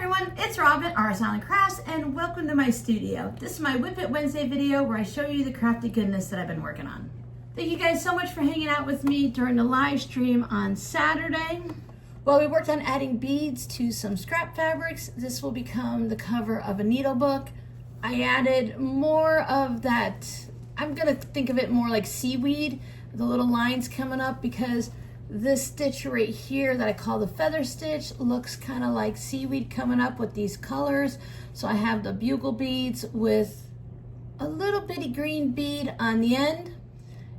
everyone, it's Robin, Art Island Crafts, and welcome to my studio. This is my WiP It Wednesday video where I show you the crafty goodness that I've been working on. Thank you guys so much for hanging out with me during the live stream on Saturday. While we worked on adding beads to some scrap fabrics, this will become the cover of a needle book. I added more of that, I'm gonna think of it more like seaweed, the little lines coming up, because this stitch right here that I call the feather stitch looks kind of like seaweed coming up with these colors. So I have the bugle beads with a little bitty green bead on the end.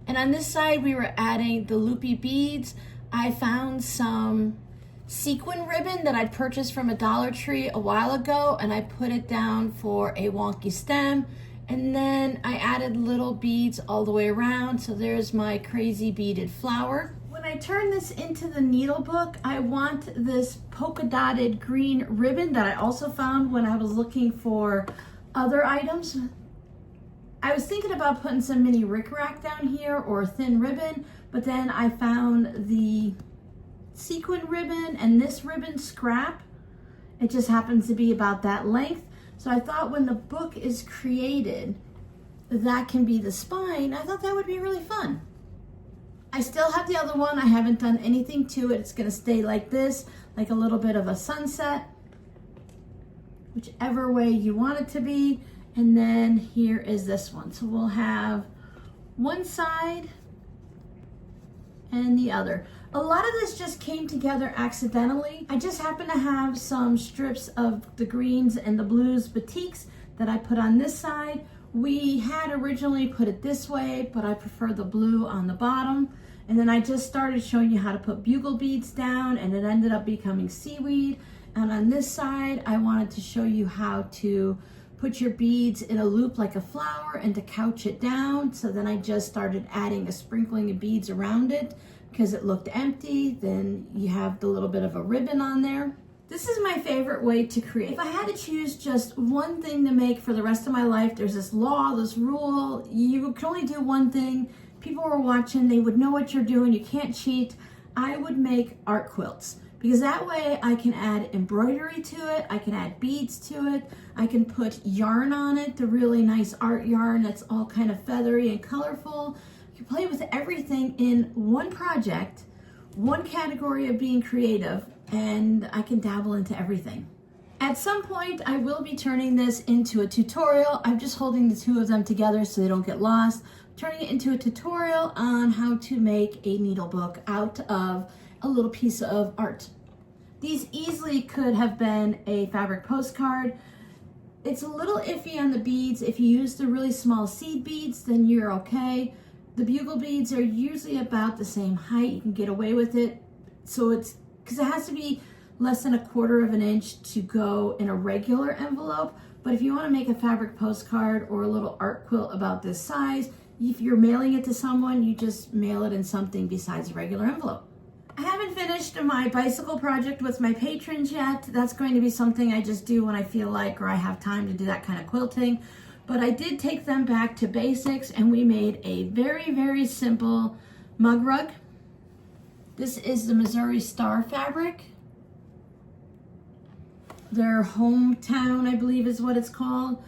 And on this side, we were adding the loopy beads. I found some sequin ribbon that I'd purchased from a Dollar Tree a while ago, and I put it down for a wonky stem. And then I added little beads all the way around. So there's my crazy beaded flower. When I turn this into the needle book, I want this polka dotted green ribbon that I also found when I was looking for other items. I was thinking about putting some mini rickrack down here or thin ribbon, but then I found the sequin ribbon and this ribbon scrap. It just happens to be about that length. So I thought when the book is created, that can be the spine. I thought that would be really fun. I still have the other one. I haven't done anything to it. It's gonna stay like this, like a little bit of a sunset, whichever way you want it to be. And then here is this one. So we'll have one side and the other. A lot of this just came together accidentally. I just happen to have some strips of the greens and the blues batiks that I put on this side. We had originally put it this way, but I prefer the blue on the bottom. And then I just started showing you how to put bugle beads down, and it ended up becoming seaweed. And on this side, I wanted to show you how to put your beads in a loop like a flower and to couch it down. So then I just started adding a sprinkling of beads around it because it looked empty. Then you have the little bit of a ribbon on there. This is my favorite way to create. If I had to choose just one thing to make for the rest of my life, there's this law, this rule, you can only do one thing. People were watching, they would know what you're doing, you can't cheat. I would make art quilts because that way I can add embroidery to it, I can add beads to it, I can put yarn on it, the really nice art yarn that's all kind of feathery and colorful. You can play with everything in one project, one category of being creative, and I can dabble into everything. At some point, I will be turning this into a tutorial. I'm just holding the two of them together so they don't get lost. I'm turning it into a tutorial on how to make a needle book out of a little piece of art. These easily could have been a fabric postcard. It's a little iffy on the beads. If you use the really small seed beads, then you're okay. The bugle beads are usually about the same height. You can get away with it. So it's, because it has to be less than 1/4 of an inch to go in a regular envelope. But if you want to make a fabric postcard or a little art quilt about this size, if you're mailing it to someone, you just mail it in something besides a regular envelope. I haven't finished my bicycle project with my patrons yet. That's going to be something I just do when I feel like or I have time to do that kind of quilting. But I did take them back to basics and we made a very, very simple mug rug. This is the Missouri Star fabric. Their hometown, I believe is what it's called.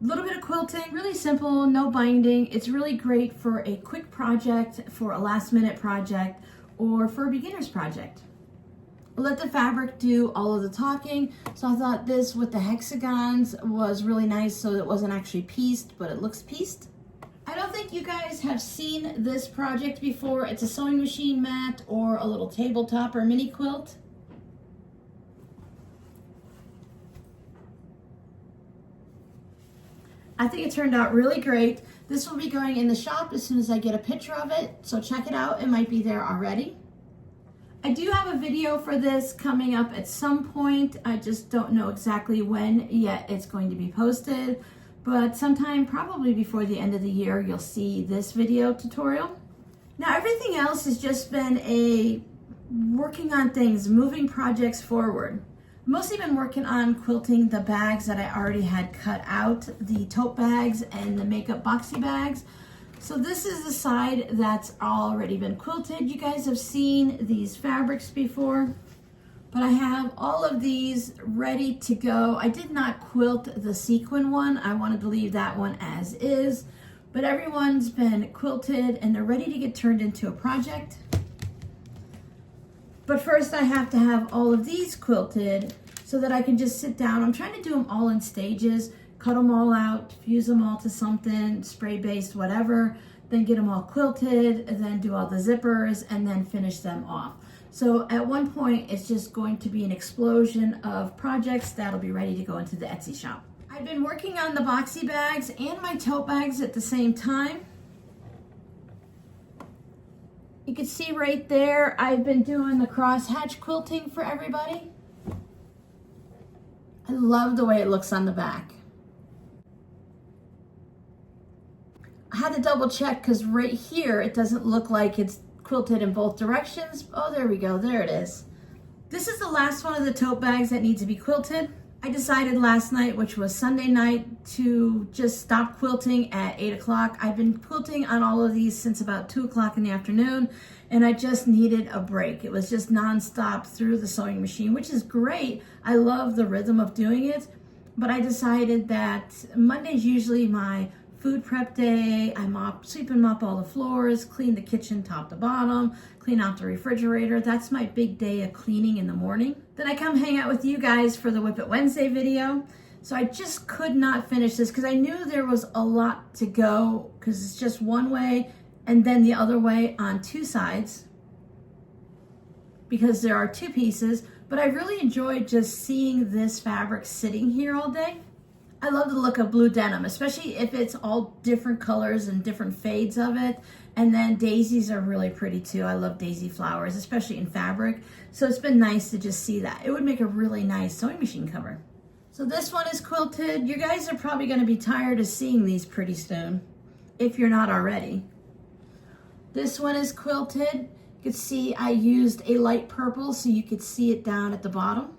A little bit of quilting, really simple, no binding. It's really great for a quick project, for a last minute project, or for a beginner's project. Let the fabric do all of the talking. So I thought this with the hexagons was really nice so it wasn't actually pieced, but it looks pieced. I don't think you guys have seen this project before. It's a sewing machine mat or a little tabletop or mini quilt. I think it turned out really great. This will be going in the shop as soon as I get a picture of it, so check it out. It might be there already. I do have a video for this coming up at some point. I just don't know exactly when yet it's going to be posted, but sometime probably before the end of the year, you'll see this video tutorial. Now everything else has just been a working on things, moving projects forward. Mostly been working on quilting the bags that I already had cut out, the tote bags and the makeup boxy bags. So this is the side that's already been quilted. You guys have seen these fabrics before, But I have all of these ready to go. I did not quilt the sequin one. I wanted to leave that one as is, but everyone's been quilted and they're ready to get turned into a project. But first I have to have all of these quilted so that I can just sit down. I'm trying to do them all in stages, cut them all out, fuse them all to something, spray based, whatever, then get them all quilted, and then do all the zippers, and then finish them off. So at one point, it's just going to be an explosion of projects that'll be ready to go into the Etsy shop. I've been working on the boxy bags and my tote bags at the same time. You can see right there, I've been doing the crosshatch quilting for everybody. I love the way it looks on the back. I had to double check because right here, it doesn't look like it's quilted in both directions. Oh, there we go, there it is. This is the last one of the tote bags that needs to be quilted. I decided last night, which was Sunday night, to just stop quilting at 8 o'clock. I've been quilting on all of these since about 2 o'clock in the afternoon, and I just needed a break. It was just nonstop through the sewing machine, which is great. I love the rhythm of doing it, but I decided that Monday's usually my food prep day. I sweep and mop all the floors, clean the kitchen top to bottom, clean out the refrigerator. That's my big day of cleaning in the morning. Then I come hang out with you guys for the Whip It Wednesday video. So I just could not finish this because I knew there was a lot to go because it's just one way and then the other way on two sides because there are two pieces. But I really enjoyed just seeing this fabric sitting here all day. I love the look of blue denim, especially if it's all different colors and different fades of it. And then daisies are really pretty too. I love daisy flowers, especially in fabric. So it's been nice to just see that. It would make a really nice sewing machine cover. So this one is quilted. You guys are probably going to be tired of seeing these pretty soon, if you're not already. This one is quilted. You can see I used a light purple so you could see it down at the bottom.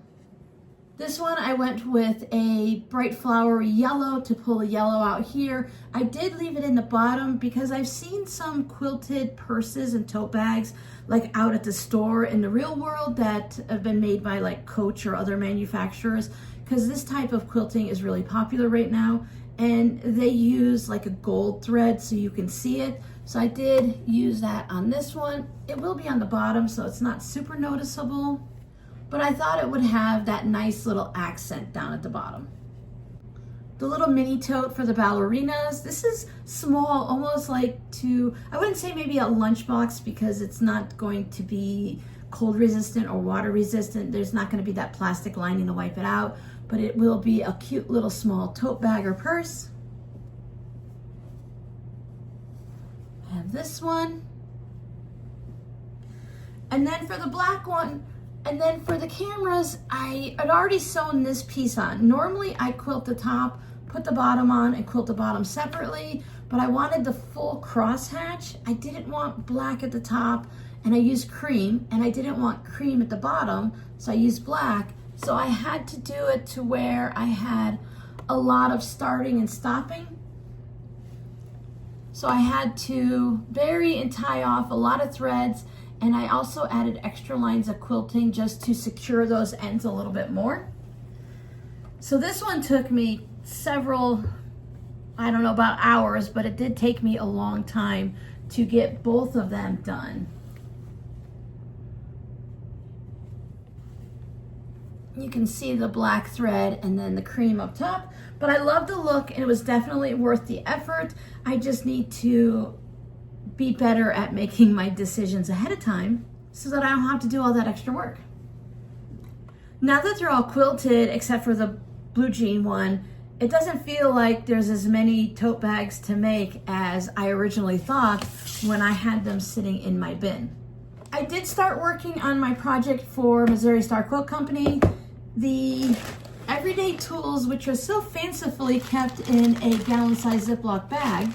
This one I went with a bright flowery yellow to pull the yellow out here. I did leave it in the bottom because I've seen some quilted purses and tote bags like out at the store in the real world that have been made by like Coach or other manufacturers, because this type of quilting is really popular right now and they use like a gold thread so you can see it. So I did use that on this one. It will be on the bottom so it's not super noticeable, but I thought it would have that nice little accent down at the bottom. The little mini tote for the ballerinas. This is small, almost like I wouldn't say maybe a lunchbox because it's not going to be cold resistant or water resistant. There's not going to be that plastic lining to wipe it out, but it will be a cute little small tote bag or purse. I have this one. And then for the black one, and then for the cameras, I had already sewn this piece on. Normally I quilt the top, put the bottom on, and quilt the bottom separately, but I wanted the full crosshatch. I didn't want black at the top, and I used cream, and I didn't want cream at the bottom, so I used black. So I had to do it to where I had a lot of starting and stopping. So I had to vary and tie off a lot of threads, and I also added extra lines of quilting just to secure those ends a little bit more. So this one took me several, I don't know about hours, but it did take me a long time to get both of them done. You can see the black thread and then the cream up top, but I love the look and it was definitely worth the effort. I just need to be better at making my decisions ahead of time so that I don't have to do all that extra work. Now that they're all quilted, except for the blue jean one, it doesn't feel like there's as many tote bags to make as I originally thought when I had them sitting in my bin. I did start working on my project for Missouri Star Quilt Company. The everyday tools, which are so fancifully kept in a gallon-sized Ziploc bag,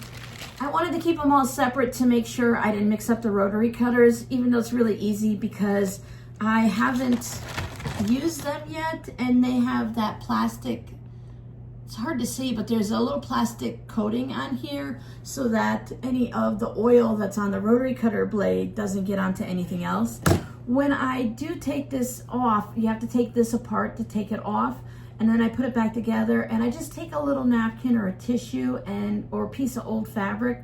I wanted to keep them all separate to make sure I didn't mix up the rotary cutters, even though it's really easy because I haven't used them yet and they have that plastic, it's hard to see, but there's a little plastic coating on here so that any of the oil that's on the rotary cutter blade doesn't get onto anything else. When I do take this off, you have to take this apart to take it off, and then I put it back together, and I just take a little napkin or a tissue or a piece of old fabric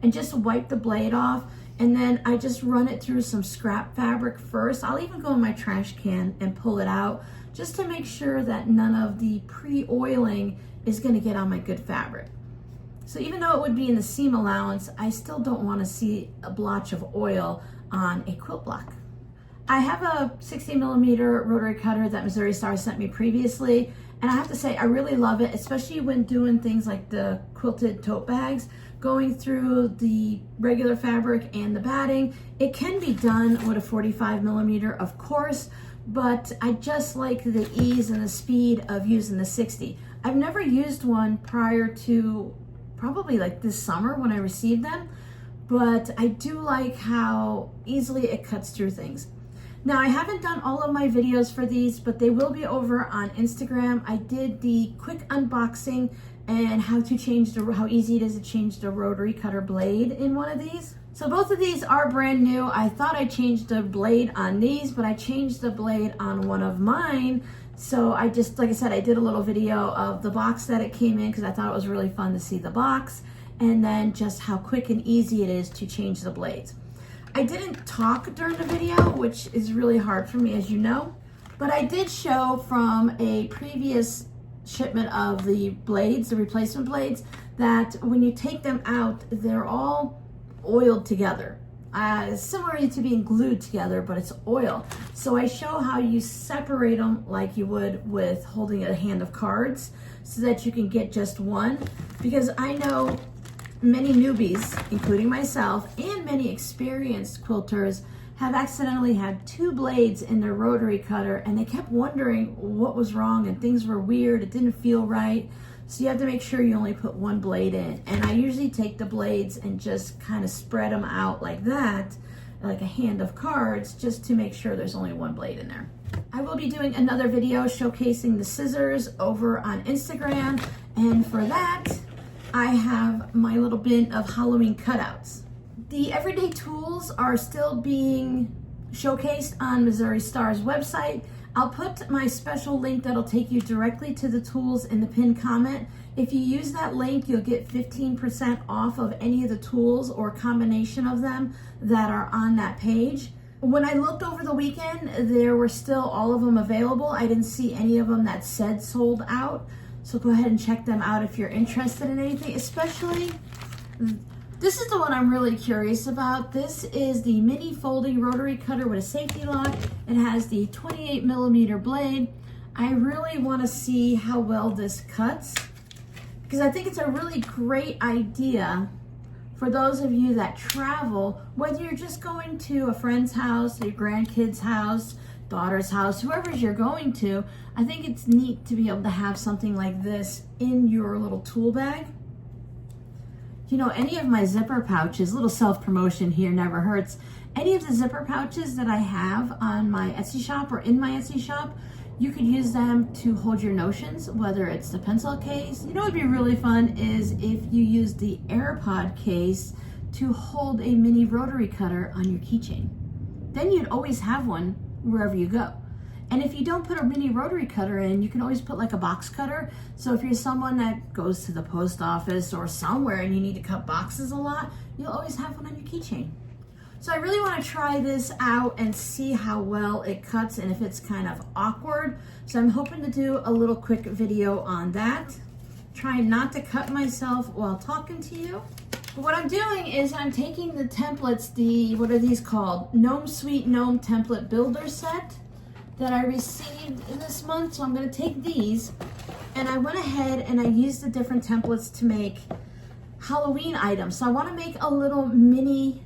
and just wipe the blade off, and then I just run it through some scrap fabric first. I'll even go in my trash can and pull it out just to make sure that none of the pre-oiling is going to get on my good fabric. So even though it would be in the seam allowance, I still don't want to see a blotch of oil on a quilt block. I have a 60mm rotary cutter that Missouri Star sent me previously, and I have to say I really love it, especially when doing things like the quilted tote bags, going through the regular fabric and the batting. It can be done with a 45mm, of course, but I just like the ease and the speed of using the 60. I've never used one prior to probably like this summer when I received them, but I do like how easily it cuts through things. Now, I haven't done all of my videos for these, but they will be over on Instagram. I did the quick unboxing and how easy it is to change the rotary cutter blade in one of these. So both of these are brand new. I thought I changed the blade on these, but I changed the blade on one of mine. So I just, like I said, I did a little video of the box that it came in because I thought it was really fun to see the box, and then just how quick and easy it is to change the blades. I didn't talk during the video, which is really hard for me, as you know, but I did show from a previous shipment of the blades, the replacement blades, that when you take them out, they're all oiled together. Similar to being glued together, but it's oil. So I show how you separate them like you would with holding a hand of cards so that you can get just one, because I know many newbies, including myself, and many experienced quilters have accidentally had two blades in their rotary cutter, and they kept wondering what was wrong and things were weird, it didn't feel right. So you have to make sure you only put one blade in. And I usually take the blades and just kind of spread them out like that, like a hand of cards, just to make sure there's only one blade in there. I will be doing another video showcasing the scissors over on Instagram, and for that, I have my little bin of Halloween cutouts. The everyday tools are still being showcased on Missouri Star's website. I'll put my special link that'll take you directly to the tools in the pinned comment. If you use that link, you'll get 15% off of any of the tools or combination of them that are on that page. When I looked over the weekend, there were still all of them available. I didn't see any of them that said sold out. So go ahead and check them out if you're interested in anything, especially this is the one I'm really curious about. This is the mini folding rotary cutter with a safety lock. It has the 28mm blade. I really want to see how well this cuts, because I think it's a really great idea for those of you that travel, whether you're just going to a friend's house, your grandkid's house, daughter's house, whoever's you're going to. I think it's neat to be able to have something like this in your little tool bag. You know, any of my zipper pouches, little self-promotion here never hurts. Any of the zipper pouches that I have on my Etsy shop or in my Etsy shop, you could use them to hold your notions, whether it's the pencil case. You know what would be really fun is if you use the AirPod case to hold a mini rotary cutter on your keychain. Then you'd always have one wherever you go. And if you don't put a mini rotary cutter in, you can always put like a box cutter. So if you're someone that goes to the post office or somewhere and you need to cut boxes a lot, you'll always have one on your keychain. So I really want to try this out and see how well it cuts and if it's kind of awkward. So I'm hoping to do a little quick video on that. Trying not to cut myself while talking to you. But what I'm doing is I'm taking the templates, what are these called? Gnome Sweet Gnome Template Builder Set that I received this month. So I'm going to take these, and I went ahead and I used the different templates to make Halloween items. So I want to make a little mini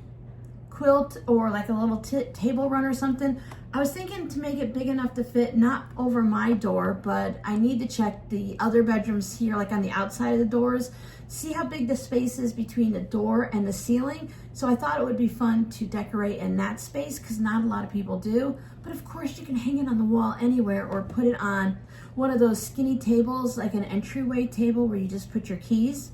quilt or like a little table run or something. I was thinking to make it big enough to fit not over my door, but I need to check the other bedrooms here, like on the outside of the doors, see how big the space is between the door and the ceiling. So I thought it would be fun to decorate in that space because not a lot of people do. But of course you can hang it on the wall anywhere or put it on one of those skinny tables, like an entryway table where you just put your keys.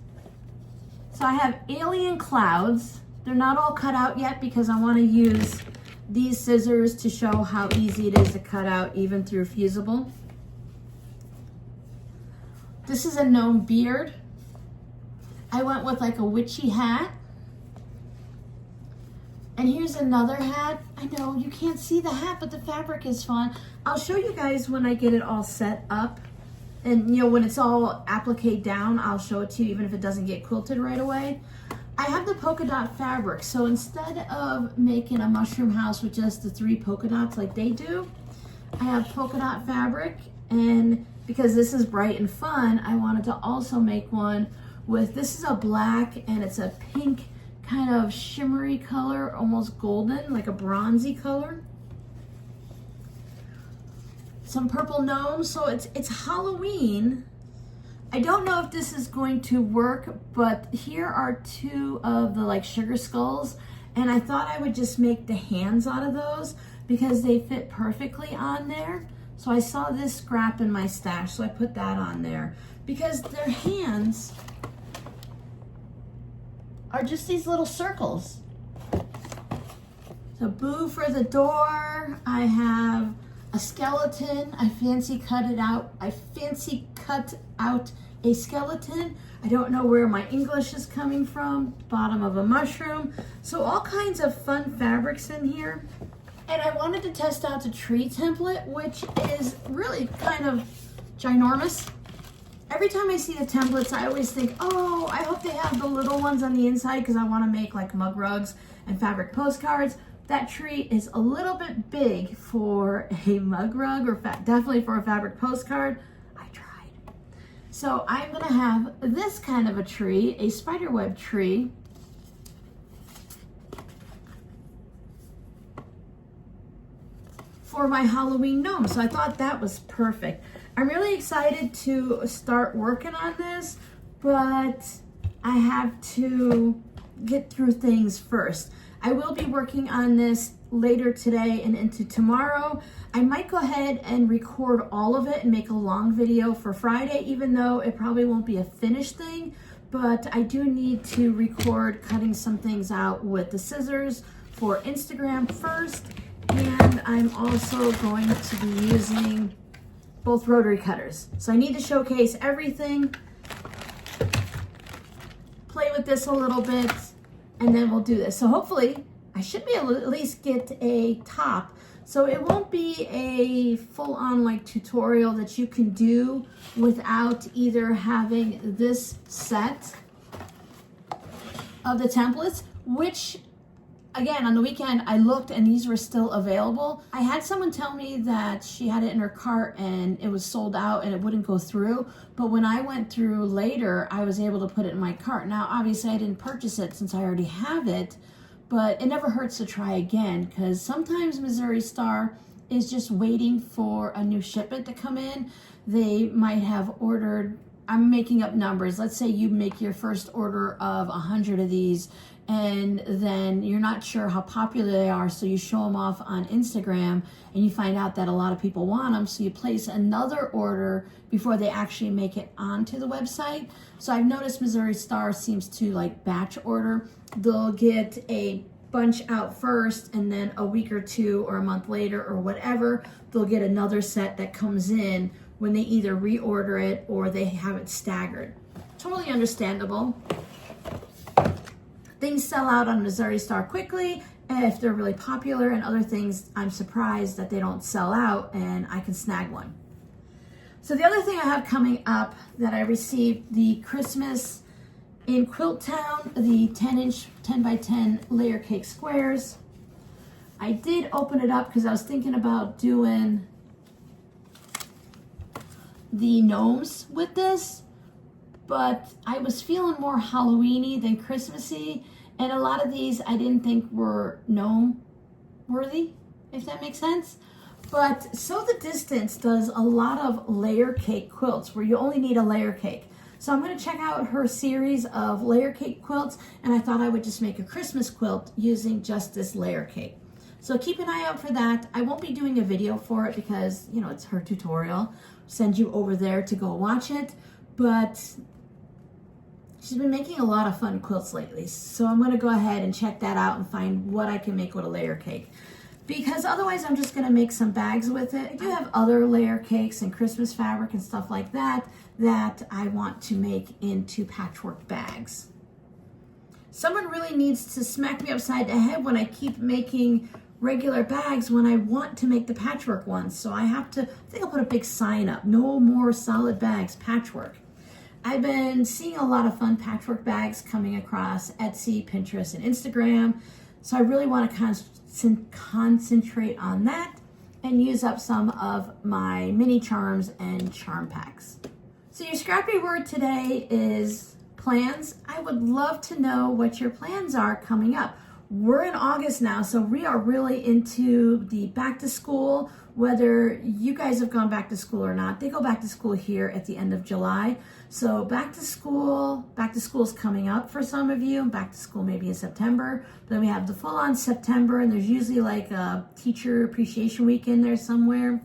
So I have alien clouds. They're not all cut out yet because I want to use these scissors to show how easy it is to cut out even through fusible. This is a gnome beard. I went with like a witchy hat. And here's another hat. I know you can't see the hat, but the fabric is fun. I'll show you guys when I get it all set up. And you know, when it's all appliqued down, I'll show it to you even if it doesn't get quilted right away. I have the polka dot fabric. So instead of making a mushroom house with just the 3 polka dots like they do, I have polka dot fabric. And because this is bright and fun, I wanted to also make one with, this is a black and it's a pink kind of shimmery color, almost golden, like a bronzy color. Some purple gnomes, so it's Halloween. I don't know if this is going to work, but here are 2 of the like sugar skulls, and I thought I would just make the hands out of those because they fit perfectly on there. So I saw this scrap in my stash, so I put that on there because their hands are just these little circles. So boo for the door. I have a skeleton. I fancy cut out a skeleton. I don't know where my English is coming from. Bottom of a mushroom. So all kinds of fun fabrics in here. And I wanted to test out the tree template, which is really kind of ginormous. Every time I see the templates, I always think, oh, I hope they have the little ones on the inside because I want to make like mug rugs and fabric postcards. That tree is a little bit big for a mug rug or definitely for a fabric postcard. I tried. So I'm going to have this kind of a tree, a spiderweb tree. For my Halloween gnome. So I thought that was perfect. I'm really excited to start working on this, but I have to get through things first. I will be working on this later today and into tomorrow. I might go ahead and record all of it and make a long video for Friday, even though it probably won't be a finished thing, but I do need to record cutting some things out with the scissors for Instagram first, and I'm also going to be using both rotary cutters. So I need to showcase everything, play with this a little bit, and then we'll do this. So hopefully I should be able to at least get a top. So it won't be a full-on like tutorial that you can do without either having this set of the templates, which again, on the weekend, I looked and these were still available. I had someone tell me that she had it in her cart and it was sold out and it wouldn't go through. But when I went through later, I was able to put it in my cart. Now, obviously, I didn't purchase it since I already have it, but it never hurts to try again because sometimes Missouri Star is just waiting for a new shipment to come in. They might have ordered, I'm making up numbers. Let's say you make your first order of 100 of these, and then you're not sure how popular they are, so you show them off on Instagram and you find out that a lot of people want them, so you place another order before they actually make it onto the website. So I've noticed Missouri Star seems to like batch order. They'll get a bunch out first, and then a week or 2 or a month later or whatever, they'll get another set that comes in when they either reorder it or they have it staggered. Totally understandable. Things sell out on Missouri Star quickly if they're really popular, and other things I'm surprised that they don't sell out and I can snag one. So the other thing I have coming up that I received, the Christmas in Quilt Town, the 10-inch 10x10 layer cake squares. I did open it up because I was thinking about doing the gnomes with this, but I was feeling more Halloween-y than Christmassy, and a lot of these I didn't think were gnome worthy, if that makes sense. But Sew the Distance does a lot of layer cake quilts where you only need a layer cake. So I'm going to check out her series of layer cake quilts, and I thought I would just make a Christmas quilt using just this layer cake. So keep an eye out for that. I won't be doing a video for it because, you know, it's her tutorial. Send you over there to go watch it, but she's been making a lot of fun quilts lately, so I'm going to go ahead and check that out and find what I can make with a layer cake. because otherwise I'm just gonna make some bags with it. I do have other layer cakes and Christmas fabric and stuff like that that I want to make into patchwork bags. Someone really needs to smack me upside the head when I keep making regular bags when I want to make the patchwork ones. So I think I'll put a big sign up, no more solid bags, patchwork. I've been seeing a lot of fun patchwork bags coming across Etsy, Pinterest, and Instagram. So I really want to concentrate on that and use up some of my mini charms and charm packs. So your scrappy word today is plans. I would love to know what your plans are coming up. We're in August now, so we are really into the back to school. Whether you guys have gone back to school or not, they go back to school here at the end of July. So back to school is coming up for some of you. Back to school maybe in September. Then we have the full on September, and there's usually like a teacher appreciation week in there somewhere.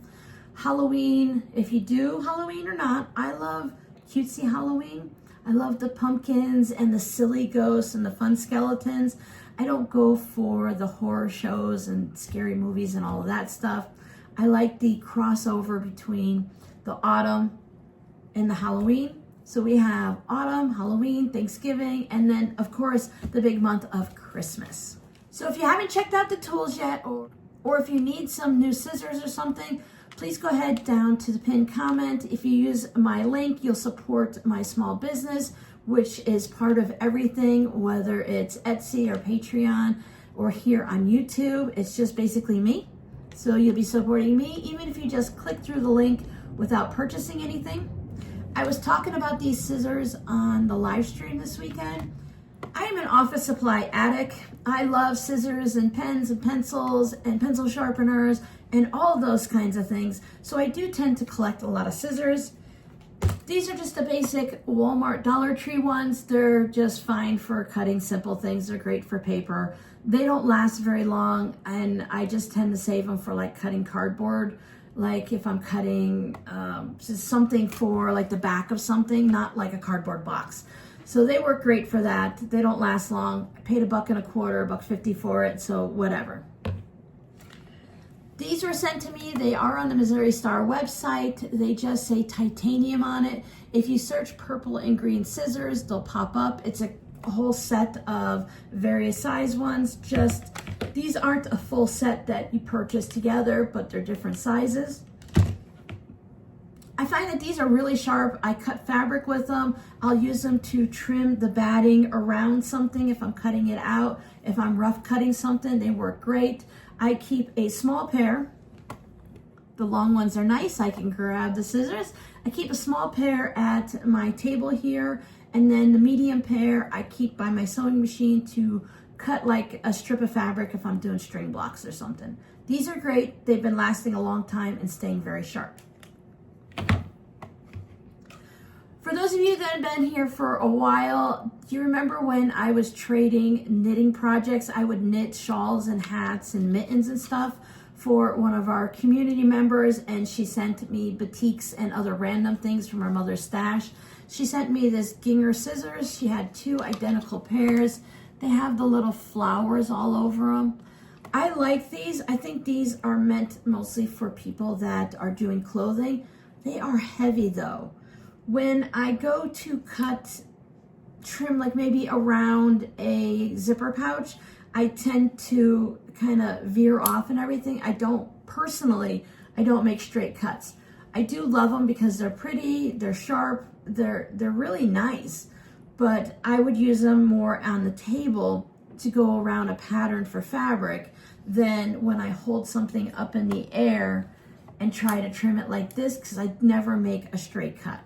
Halloween, if you do Halloween or not, I love cutesy Halloween. I love the pumpkins and the silly ghosts and the fun skeletons. I don't go for the horror shows and scary movies and all of that stuff. I like the crossover between the autumn and the Halloween. So we have autumn, Halloween, Thanksgiving, and then of course the big month of Christmas. So if you haven't checked out the tools yet, or if you need some new scissors or something, please go ahead down to the pinned comment. If you use my link, you'll support my small business, which is part of everything, whether it's Etsy or Patreon or here on YouTube. It's just basically me. So you'll be supporting me, even if you just click through the link without purchasing anything. I was talking about these scissors on the live stream this weekend. I am an office supply addict. I love scissors and pens and pencils and pencil sharpeners and all those kinds of things. So I do tend to collect a lot of scissors. These are just the basic Walmart Dollar Tree ones. They're just fine for cutting simple things. They're great for paper. They don't last very long, and I just tend to save them for like cutting cardboard. Like if I'm cutting something for like the back of something, not like a cardboard box. So they work great for that. They don't last long. I paid $1.25, $1.50 for it, so whatever. These were sent to me. They are on the Missouri Star website. They just say titanium on it. If you search purple and green scissors, they'll pop up. It's a whole set of various size ones. These aren't a full set that you purchase together, but they're different sizes. I find that these are really sharp. I cut fabric with them. I'll use them to trim the batting around something if I'm cutting it out. If I'm rough cutting something, they work great. I keep a small pair. The long ones are nice. I can grab the scissors. I keep a small pair at my table here, and then the medium pair I keep by my sewing machine to cut like a strip of fabric if I'm doing string blocks or something. These are great. They've been lasting a long time and staying very sharp. For those of you that have been here for a while, do you remember when I was trading knitting projects? I would knit shawls and hats and mittens and stuff for one of our community members, and she sent me batiks and other random things from her mother's stash. She sent me this Ginger scissors. She had 2 identical pairs. They have the little flowers all over them. I like these. I think these are meant mostly for people that are doing clothing. They are heavy though. When I go to trim like maybe around a zipper pouch, I tend to kind of veer off and everything. I don't make straight cuts. I do love them because they're pretty, they're sharp, they're really nice, but I would use them more on the table to go around a pattern for fabric than when I hold something up in the air and try to trim it like this, because I never make a straight cut.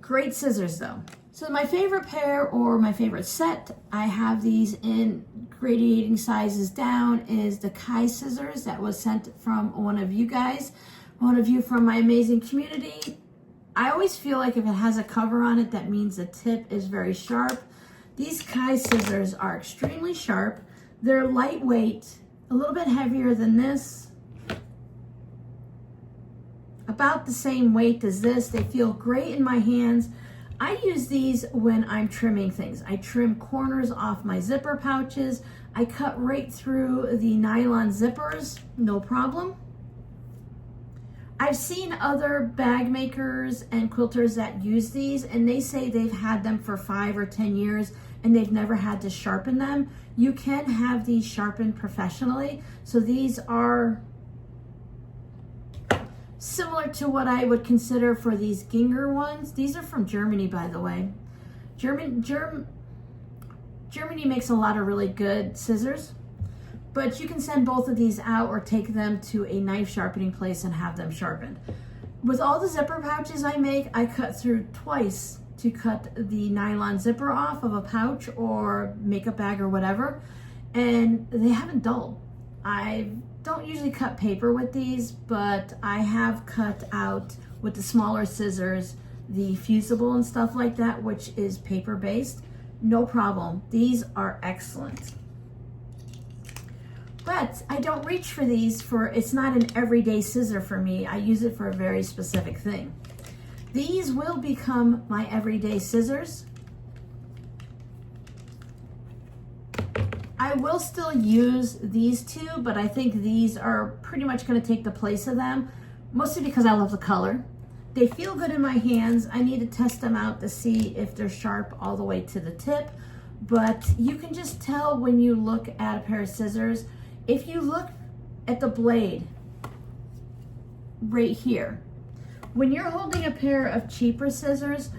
Great scissors though. So my favorite pair or my favorite set, I have these in gradating sizes down, is the Kai scissors that was sent from one of you guys, one of you from my amazing community. I always feel like if it has a cover on it, that means the tip is very sharp. These Kai scissors are extremely sharp. They're lightweight, a little bit heavier than this, about the same weight as this. They feel great in my hands. I use these when I'm trimming things. I trim corners off my zipper pouches. I cut right through the nylon zippers, no problem. I've seen other bag makers and quilters that use these, and they say they've had them for 5 or 10 years and they've never had to sharpen them. You can have these sharpened professionally. So these are similar to what I would consider for these Ginger ones. These are from Germany, by the way. Germany makes a lot of really good scissors, but you can send both of these out or take them to a knife sharpening place and have them sharpened. With all the zipper pouches I make, I cut through twice to cut the nylon zipper off of a pouch or makeup bag or whatever, and they haven't dulled. I don't usually cut paper with these, but I have cut out with the smaller scissors the fusible and stuff like that, which is paper based. No problem. These are excellent. But I don't reach for these it's not an everyday scissor for me. I use it for a very specific thing. These will become my everyday scissors. I will still use these two, but I think these are pretty much going to take the place of them, mostly because I love the color. They feel good in my hands. I need to test them out to see if they're sharp all the way to the tip, but you can just tell when you look at a pair of scissors. If you look at the blade right here, when you're holding a pair of cheaper scissors,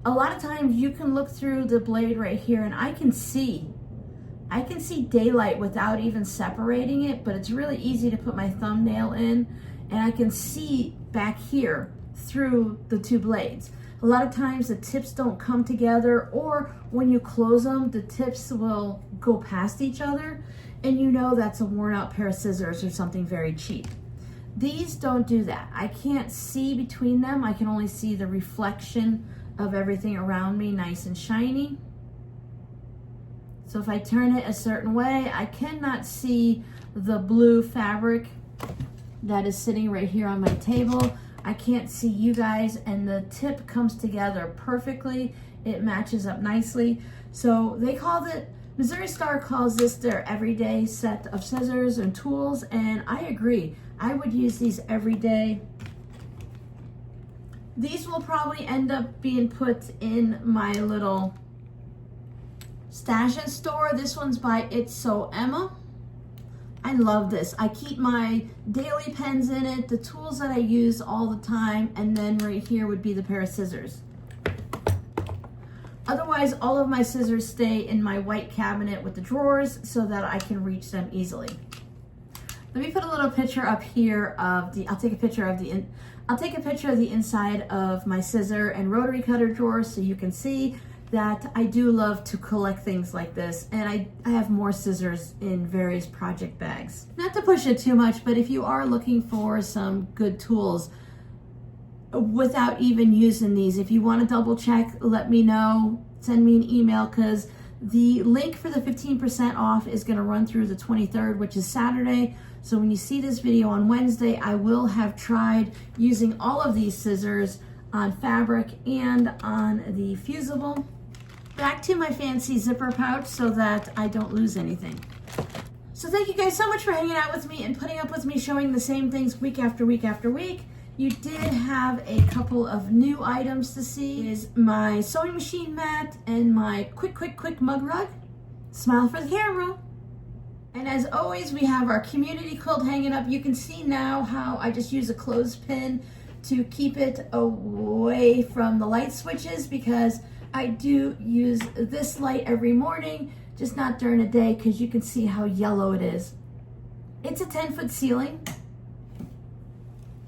a lot of times you can look through the blade right here and I can see daylight without even separating it, but it's really easy to put my thumbnail in and I can see back here through the two blades. A lot of times the tips don't come together, or when you close them, the tips will go past each other, and you know that's a worn out pair of scissors or something very cheap. These don't do that. I can't see between them. I can only see the reflection of everything around me, nice and shiny. So if I turn it a certain way, I cannot see the blue fabric that is sitting right here on my table. I can't see you guys, and the tip comes together perfectly. It matches up nicely. So they called it, Missouri Star calls this their everyday set of scissors and tools, and I agree. I would use these every day. These will probably end up being put in my little stash and store. This one's by It's So Emma. I love this. I keep my daily pens in it, the tools that I use all the time, and then right here would be the pair of scissors. Otherwise, all of my scissors stay in my white cabinet with the drawers so that I can reach them easily. Let me put a little picture up here of I'll take a picture of the inside of my scissor and rotary cutter drawer so you can see that I do love to collect things like this, and I have more scissors in various project bags. Not to push it too much, but if you are looking for some good tools without even using these, if you want to double check, let me know, send me an email, because the link for the 15% off is going to run through the 23rd, which is Saturday. So when you see this video on Wednesday, I will have tried using all of these scissors on fabric and on the fusible. Back to my fancy zipper pouch so that I don't lose anything. So thank you guys so much for hanging out with me and putting up with me showing the same things week after week after week. You did have a couple of new items to see. Is my sewing machine mat and my quick mug rug. Smile for the camera. And as always, we have our community quilt hanging up. You can see now how I just use a clothespin to keep it away from the light switches, because I do use this light every morning, just not during the day, because you can see how yellow it is. It's a 10-foot ceiling.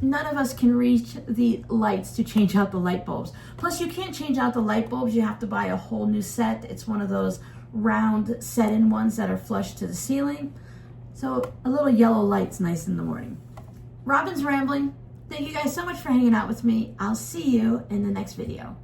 None of us can reach the lights to change out the light bulbs. Plus, you can't change out the light bulbs. You have to buy a whole new set. It's one of those round set-in ones that are flush to the ceiling. So a little yellow light's nice in the morning. Robin's rambling. Thank you guys so much for hanging out with me. I'll see you in the next video.